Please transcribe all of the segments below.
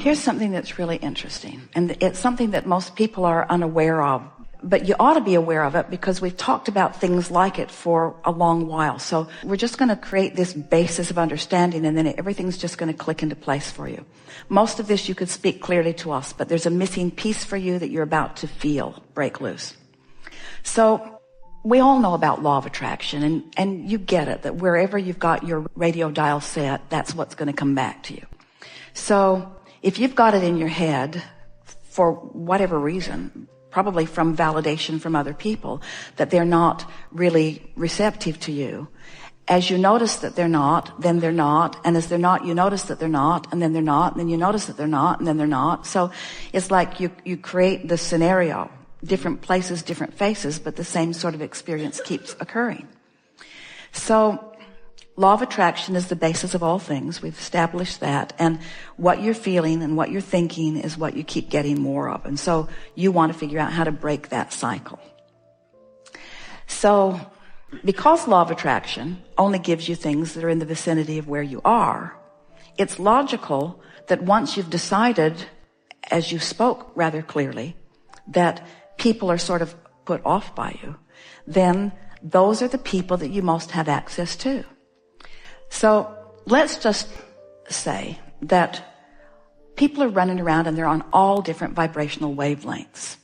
Here's something that's really interesting, and it's something that most people are unaware of, but you ought to be aware of it because we've talked about things like it for a long while. So we're just going to create this basis of understanding, and then everything's just going to click into place for you. Most of this you could speak clearly to us, but there's a missing piece for you that you're about to feel break loose. So we all know about law of attraction, and you get it, that wherever you've got your radio dial set, that's what's going to come back to you. So if you've got it in your head, for whatever reason, probably from validation from other people, that they're not really receptive to you, as you notice that they're not, then they're not, and as they're not, you notice that they're not, and then they're not, and then you notice that they're not, and then they're not. So it's like you create the scenario, different places, different faces, but the same sort of experience keeps occurring. So law of attraction is the basis of all things. We've established that. And what you're feeling and what you're thinking is what you keep getting more of. And so you want to figure out how to break that cycle. So because law of attraction only gives you things that are in the vicinity of where you are, it's logical that once you've decided, as you spoke rather clearly, that people are sort of put off by you, then those are the people that you most have access to. So let's just say that people are running around and they're on all different vibrational wavelengths.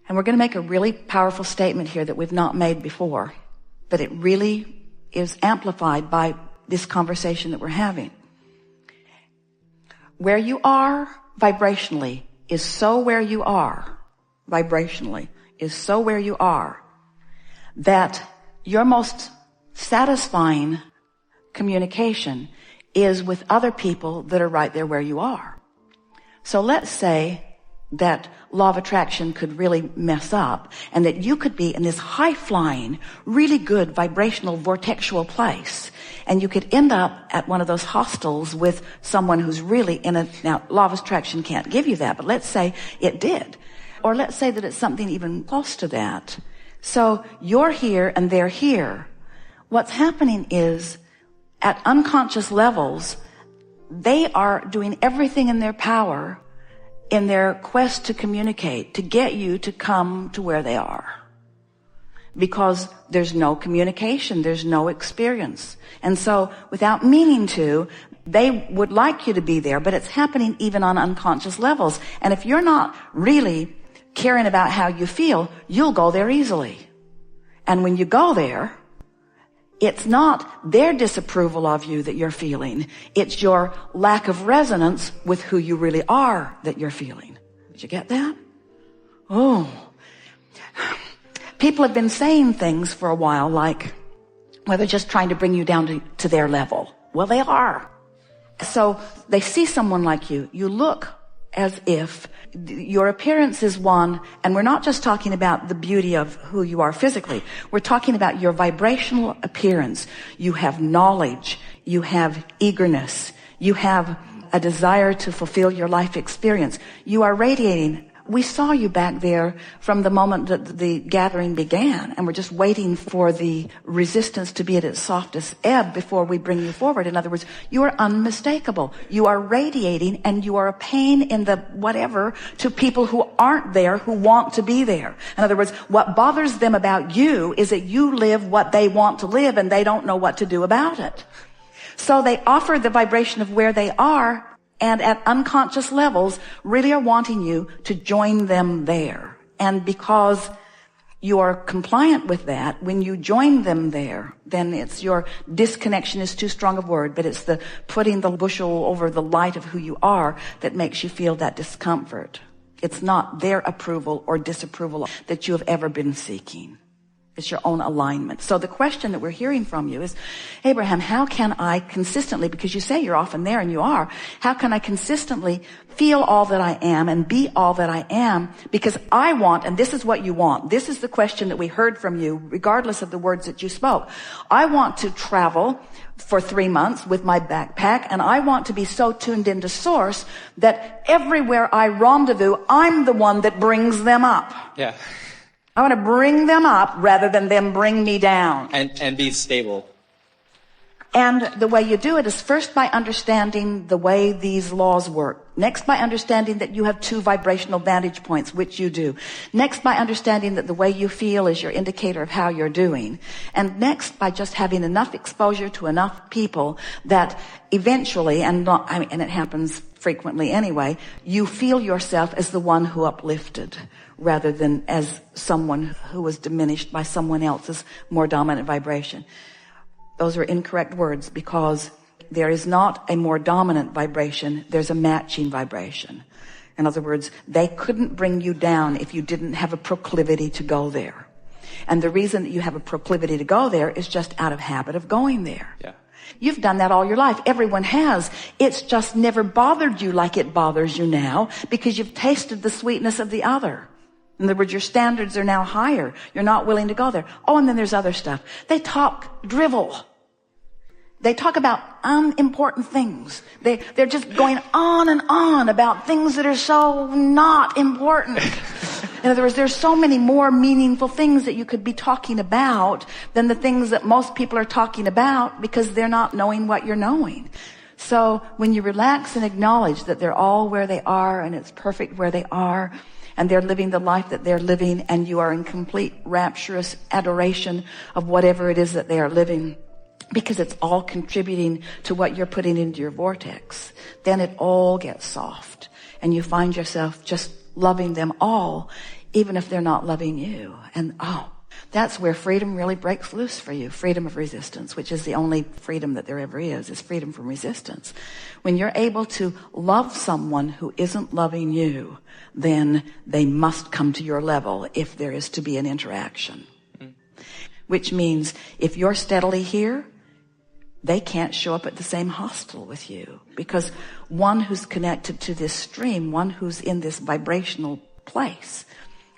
And we're going to make a really powerful statement here that we've not made before, but it really is amplified by this conversation that we're having. Where you are vibrationally is so where you are, vibrationally is so where you are, that your most satisfying communication is with other people that are right there where you are. So let's say that law of attraction could really mess up and that you could be in this high-flying, really good vibrational vortexual place, and you could end up at one of those hostels with someone who's really in a, now law of attraction can't give you that, but let's say it did. Or let's say that it's something even close to that. So you're here and they're here. What's happening is, at unconscious levels, they are doing everything in their power in their quest to communicate, to get you to come to where they are. Because there's no communication, there's no experience. And so, without meaning to, they would like you to be there, but it's happening even on unconscious levels. And if you're not really caring about how you feel, you'll go there easily. And when you go there, it's not their disapproval of you that you're feeling. It's your lack of resonance with who you really are that you're feeling. Did you get that? Oh. People have been saying things for a while like, well, they're just trying to bring you down to their level. Well, they are. So they see someone like you. You look as if your appearance is one, and we're not just talking about the beauty of who you are physically. We're talking about your vibrational appearance. You have knowledge. You have eagerness. You have a desire to fulfill your life experience. You are radiating. We saw you back there from the moment that the gathering began, and we're just waiting for the resistance to be at its softest ebb before we bring you forward. In other words, you are unmistakable. You are radiating, and you are a pain in the whatever to people who aren't there, who want to be there. In other words, what bothers them about you is that you live what they want to live, and they don't know what to do about it. So they offer the vibration of where they are, and at unconscious levels really are wanting you to join them there. And because you are compliant with that, when you join them there, then it's your disconnection is too strong a word, but it's the putting the bushel over the light of who you are that makes you feel that discomfort. It's not their approval or disapproval that you have ever been seeking. It's your own alignment. So the question that we're hearing from you is, Abraham, how can I consistently, because you say you're often there and you are, how can I consistently feel all that I am and be all that I am? Because I want, and this is what you want. This is the question that we heard from you, regardless of the words that you spoke. I want to travel for 3 months with my backpack, and I want to be so tuned into source that everywhere I rendezvous, I'm the one that brings them up. Yeah. I want to bring them up rather than them bring me down. And be stable. And the way you do it is first by understanding the way these laws work. Next by understanding that you have 2 vibrational vantage points, which you do. Next by understanding that the way you feel is your indicator of how you're doing. And next by just having enough exposure to enough people that eventually, and it happens frequently anyway, you feel yourself as the one who uplifted rather than as someone who was diminished by someone else's more dominant vibration. Those are incorrect words, because there is not a more dominant vibration. There's a matching vibration. In other words, they couldn't bring you down if you didn't have a proclivity to go there. And the reason that you have a proclivity to go there is just out of habit of going there. Yeah. You've done that all your life. Everyone has. It's just never bothered you like it bothers you now, because you've tasted the sweetness of the other. In other words, your standards are now higher. You're not willing to go there. Oh, and then there's other stuff. They talk drivel. They talk about unimportant things. They're just going on and on about things that are so not important. In other words, there's so many more meaningful things that you could be talking about than the things that most people are talking about, because they're not knowing what you're knowing. So when you relax and acknowledge that they're all where they are and it's perfect where they are, and they're living the life that they're living, and you are in complete rapturous adoration of whatever it is that they are living, because it's all contributing to what you're putting into your vortex, then it all gets soft, and you find yourself just loving them all, even if they're not loving you. And that's where freedom really breaks loose for you. Freedom of resistance, which is the only freedom that there ever is freedom from resistance. When you're able to love someone who isn't loving you, then they must come to your level if there is to be an interaction. Which means if you're steadily here, they can't show up at the same hospital with you, because one who's connected to this stream, one who's in this vibrational place,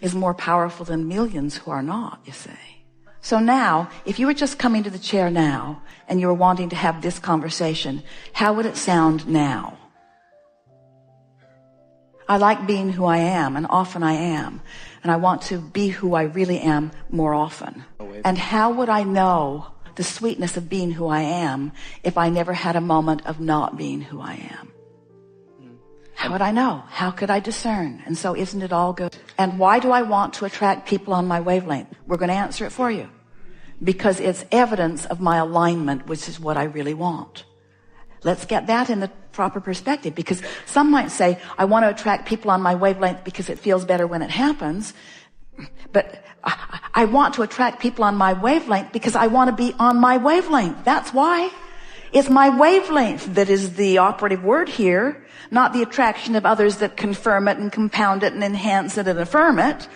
is more powerful than millions who are not, you see. So now, if you were just coming to the chair now and you were wanting to have this conversation, how would it sound now? I like being who I am, and often I am. And I want to be who I really am more often. And how would I know the sweetness of being who I am if I never had a moment of not being who I am? How would I know? How could I discern? And so isn't it all good? And why do I want to attract people on my wavelength? We're going to answer it for you. Because it's evidence of my alignment, which is what I really want. Let's get that in the proper perspective, because some might say, I want to attract people on my wavelength because it feels better when it happens. But I want to attract people on my wavelength because I want to be on my wavelength. That's why. It's my wavelength that is the operative word here, not the attraction of others that confirm it and compound it and enhance it and affirm it.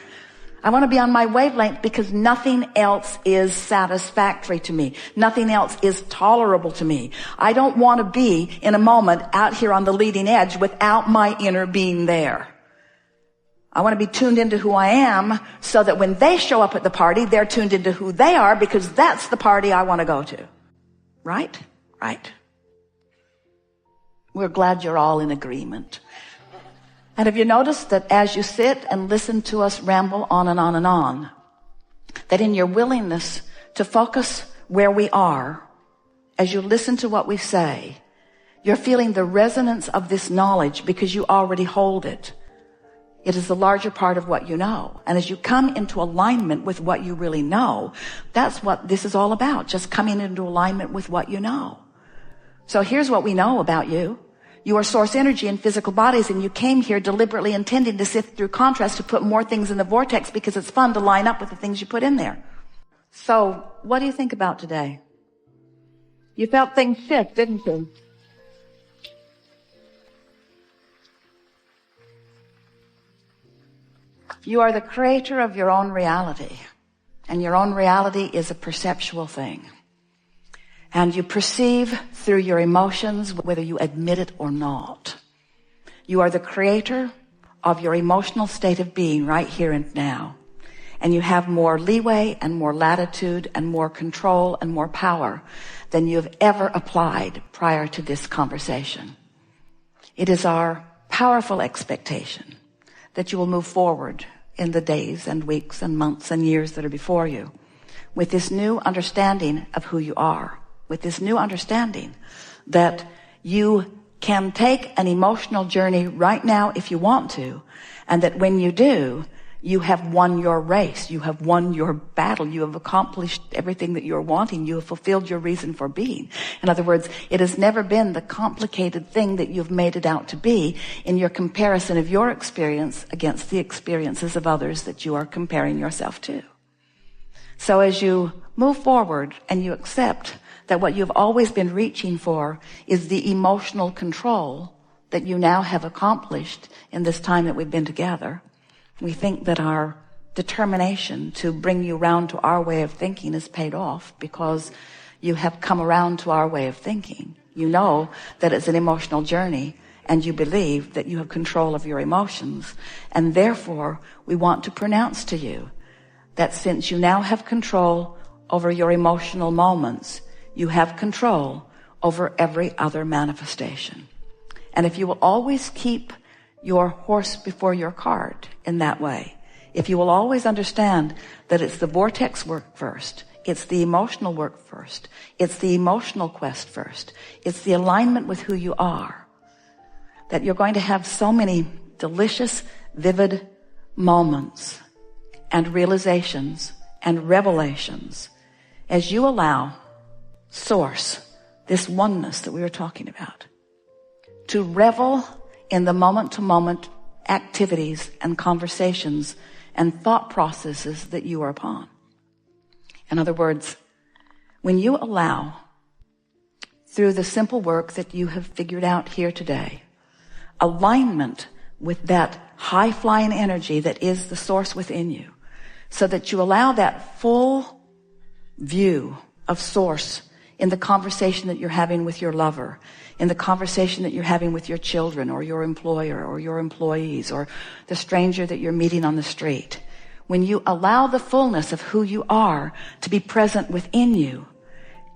I want to be on my wavelength because nothing else is satisfactory to me. Nothing else is tolerable to me. I don't want to be in a moment out here on the leading edge without my inner being there. I want to be tuned into who I am so that when they show up at the party, they're tuned into who they are, because that's the party I want to go to. Right? Right. We're glad you're all in agreement. And have you noticed that as you sit and listen to us ramble on and on and on, that in your willingness to focus where we are, as you listen to what we say, you're feeling the resonance of this knowledge because you already hold it. It is the larger part of what you know. And as you come into alignment with what you really know, that's what this is all about, just coming into alignment with what you know. So here's what we know about you. You are source energy in physical bodies, and you came here deliberately intending to sift through contrast, to put more things in the vortex because it's fun to line up with the things you put in there. So what do you think about today? You felt things shift, didn't you? You are the creator of your own reality, and your own reality is a perceptual thing. And you perceive through your emotions, whether you admit it or not. You are the creator of your emotional state of being right here and now. And you have more leeway and more latitude and more control and more power than you've ever applied prior to this conversation. It is our powerful expectation that you will move forward in the days and weeks and months and years that are before you with this new understanding of who you are. with this new understanding that you can take an emotional journey right now if you want to, and that when you do, you have won your race, you have won your battle, you have accomplished everything that you're wanting, you have fulfilled your reason for being. In other words, it has never been the complicated thing that you've made it out to be in your comparison of your experience against the experiences of others that you are comparing yourself to. So as you move forward and you accept that what you've always been reaching for is the emotional control that you now have accomplished in this time that we've been together, we think that our determination to bring you round to our way of thinking is paid off because you have come around to our way of thinking. You know that it's an emotional journey and you believe that you have control of your emotions. And therefore, we want to pronounce to you that since you now have control over your emotional moments, you have control over every other manifestation. And if you will always keep your horse before your cart in that way, if you will always understand that it's the vortex work first, it's the emotional work first, it's the emotional quest first, it's the alignment with who you are, that you're going to have so many delicious, vivid moments and realizations and revelations as you allow Source, this oneness that we were talking about, to revel in the moment-to-moment activities and conversations and thought processes that you are upon. In other words, when you allow, through the simple work that you have figured out here today, alignment with that high-flying energy that is the source within you, so that you allow that full view of source in the conversation that you're having with your lover, in the conversation that you're having with your children or your employer or your employees or the stranger that you're meeting on the street. When you allow the fullness of who you are to be present within you,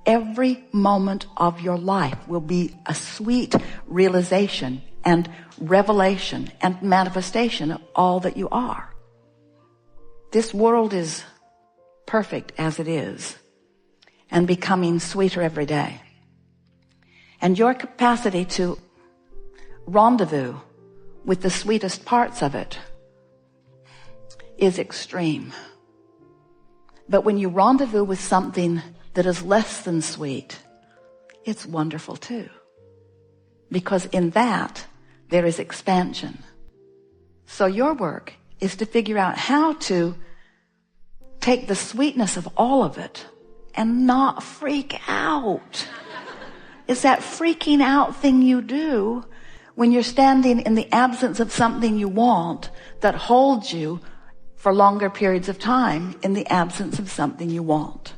every moment of your life will be a sweet realization and revelation and manifestation of all that you are. This world is perfect as it is, and becoming sweeter every day. And your capacity to rendezvous with the sweetest parts of it is extreme. But when you rendezvous with something that is less than sweet, it's wonderful too. Because in that, there is expansion. So your work is to figure out how to take the sweetness of all of it and not freak out. It's that freaking out thing you do when you're standing in the absence of something you want that holds you for longer periods of time in the absence of something you want.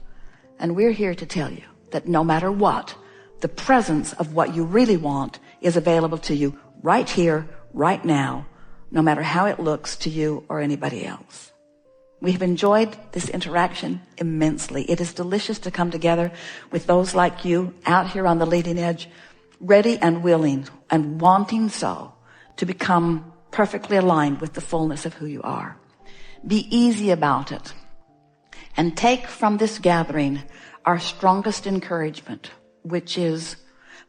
And we're here to tell you that no matter what, the presence of what you really want is available to you right here, right now, no matter how it looks to you or anybody else. We have enjoyed this interaction immensely. It is delicious to come together with those like you out here on the leading edge, ready and willing and wanting so to become perfectly aligned with the fullness of who you are. Be easy about it and take from this gathering our strongest encouragement, which is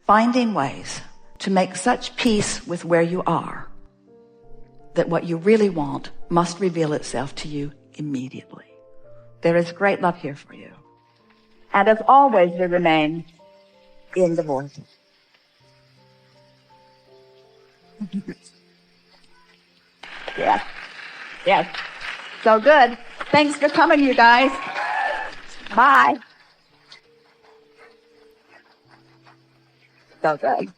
finding ways to make such peace with where you are that what you really want must reveal itself to you immediately. There is great love here for you. And as always, we remain in the vortex. Yes. Yes. So good. Thanks for coming, you guys. Bye. So good.